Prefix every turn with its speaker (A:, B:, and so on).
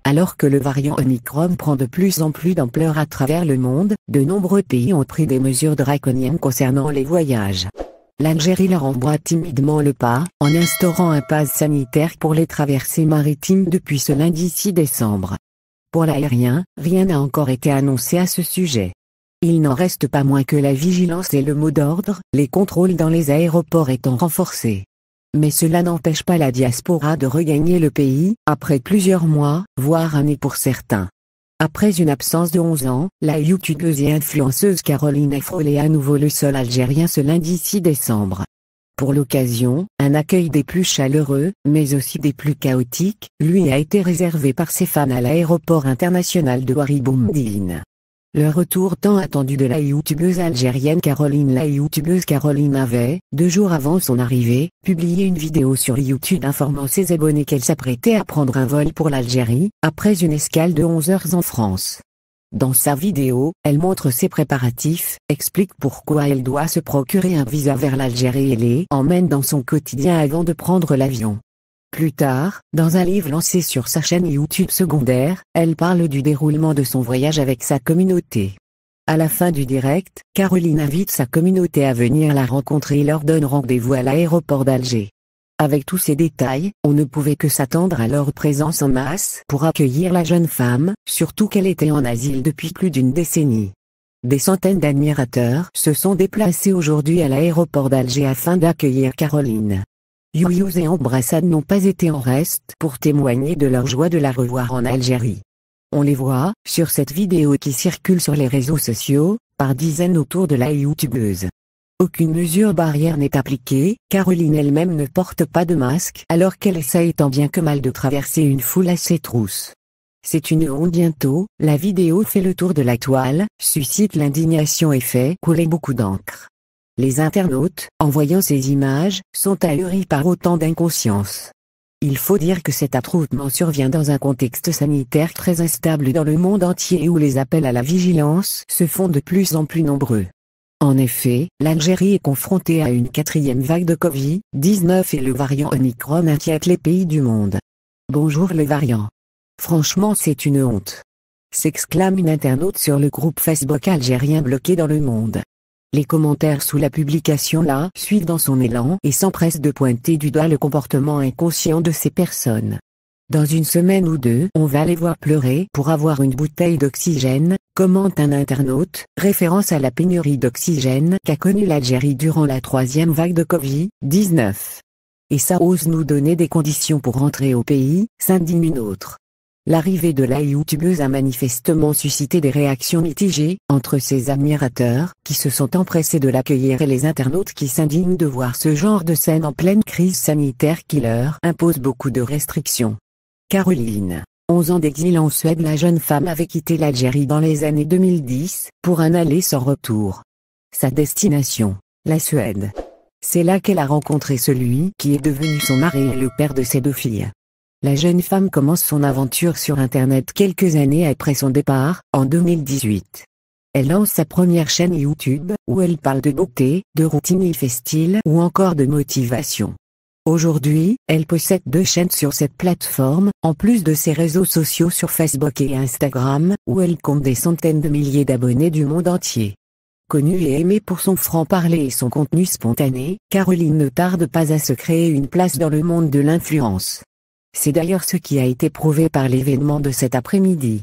A: Alors que le variant Omicron prend de plus en plus d'ampleur à travers le monde, de nombreux pays ont pris des mesures draconiennes concernant les voyages. L'Algérie leur emboîte timidement le pas, en instaurant un pass sanitaire pour les traversées maritimes depuis ce lundi 6 décembre. Pour l'aérien, rien n'a encore été annoncé à ce sujet. Il n'en reste pas moins que la vigilance est le mot d'ordre, les contrôles dans les aéroports étant renforcés. Mais cela n'empêche pas la diaspora de regagner le pays, après plusieurs mois, voire années pour certains. Après une absence de 11 ans, la youtubeuse et influenceuse Caroline a frôlé à nouveau le sol algérien ce lundi 6 décembre. Pour l'occasion, un accueil des plus chaleureux, mais aussi des plus chaotiques, lui a été réservé par ses fans à l'aéroport international de Warri-Boumediene. Le retour tant attendu de la youtubeuse algérienne Caroline. La youtubeuse Caroline avait, 2 jours avant son arrivée, publié une vidéo sur YouTube informant ses abonnés qu'elle s'apprêtait à prendre un vol pour l'Algérie, après une escale de 11 heures en France. Dans sa vidéo, elle montre ses préparatifs, explique pourquoi elle doit se procurer un visa vers l'Algérie et les emmène dans son quotidien avant de prendre l'avion. Plus tard, dans un livre lancé sur sa chaîne YouTube secondaire, elle parle du déroulement de son voyage avec sa communauté. À la fin du direct, Caroline invite sa communauté à venir la rencontrer et leur donne rendez-vous à l'aéroport d'Alger. Avec tous ces détails, on ne pouvait que s'attendre à leur présence en masse pour accueillir la jeune femme, surtout qu'elle était en asile depuis plus d'une décennie. Des centaines d'admirateurs se sont déplacés aujourd'hui à l'aéroport d'Alger afin d'accueillir Caroline. Youyous et embrassades n'ont pas été en reste pour témoigner de leur joie de la revoir en Algérie. On les voit, sur cette vidéo qui circule sur les réseaux sociaux, par dizaines autour de la youtubeuse. Aucune mesure barrière n'est appliquée, Caroline elle-même ne porte pas de masque alors qu'elle essaye tant bien que mal de traverser une foule à ses trousses. C'est une honte bientôt, la vidéo fait le tour de la toile, suscite l'indignation et fait couler beaucoup d'encre. Les internautes, en voyant ces images, sont ahuris par autant d'inconscience. Il faut dire que cet attroupement survient dans un contexte sanitaire très instable dans le monde entier où les appels à la vigilance se font de plus en plus nombreux. En effet, l'Algérie est confrontée à une 4e vague de Covid-19 et le variant Omicron inquiète les pays du monde. Bonjour le variant. Franchement c'est une honte. S'exclame une internaute sur le groupe Facebook algérien bloqué dans le monde. Les commentaires sous la publication la suivent dans son élan et s'empressent de pointer du doigt le comportement inconscient de ces personnes. Dans une semaine ou deux, on va les voir pleurer pour avoir une bouteille d'oxygène, commente un internaute, référence à la pénurie d'oxygène qu'a connue l'Algérie durant la 3e vague de Covid-19. Et ça ose nous donner des conditions pour rentrer au pays, s'indigne une autre. L'arrivée de la youtubeuse a manifestement suscité des réactions mitigées, entre ses admirateurs, qui se sont empressés de l'accueillir et les internautes qui s'indignent de voir ce genre de scène en pleine crise sanitaire qui leur impose beaucoup de restrictions. Caroline, 11 ans d'exil en Suède. La jeune femme avait quitté l'Algérie dans les années 2010, pour un aller sans retour. Sa destination, la Suède. C'est là qu'elle a rencontré celui qui est devenu son mari et le père de ses 2 filles. La jeune femme commence son aventure sur Internet quelques années après son départ, en 2018. Elle lance sa première chaîne YouTube, où elle parle de beauté, de routine lifestyle ou encore de motivation. Aujourd'hui, elle possède 2 chaînes sur cette plateforme, en plus de ses réseaux sociaux sur Facebook et Instagram, où elle compte des centaines de milliers d'abonnés du monde entier. Connue et aimée pour son franc-parler et son contenu spontané, Caroline ne tarde pas à se créer une place dans le monde de l'influence. C'est d'ailleurs ce qui a été prouvé par l'événement de cet après-midi.